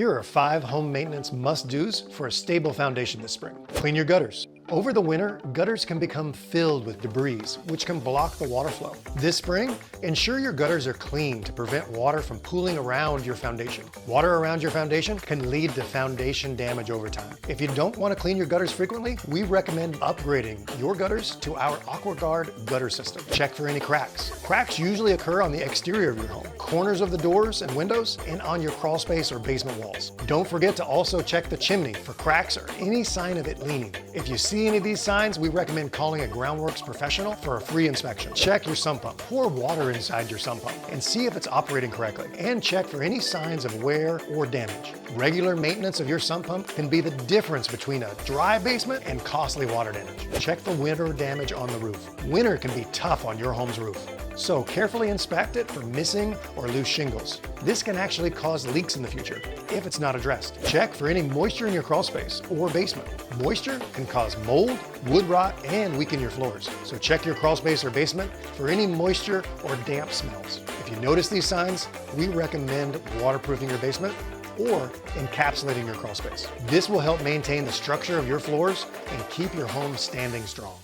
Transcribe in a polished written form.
Here are 5 home maintenance must-dos for a stable foundation this spring. Clean your gutters. Over the winter, gutters can become filled with debris, which can block the water flow. This spring, ensure your gutters are clean to prevent water from pooling around your foundation. Water around your foundation can lead to foundation damage over time. If you don't want to clean your gutters frequently, we recommend upgrading your gutters to our AquaGuard gutter system. Check for any cracks. Cracks usually occur on the exterior of your home, corners of the doors and windows, and on your crawl space or basement walls. Don't forget to also check the chimney for cracks or any sign of it leaning. If you see any of these signs, we recommend calling a Groundworks professional for a free inspection. Check your sump pump. Pour water inside your sump pump and see if it's operating correctly. And check for any signs of wear or damage. Regular maintenance of your sump pump can be the difference between a dry basement and costly water damage. Check for winter damage on the roof. Winter can be tough on your home's roof, so carefully inspect it for missing or loose shingles. This can actually cause leaks in the future if it's not addressed. Check for any moisture in your crawl space or basement. Moisture can cause mold, wood rot, and weaken your floors. So check your crawl space or basement for any moisture or damp smells. If you notice these signs, we recommend waterproofing your basement or encapsulating your crawl space. This will help maintain the structure of your floors and keep your home standing strong.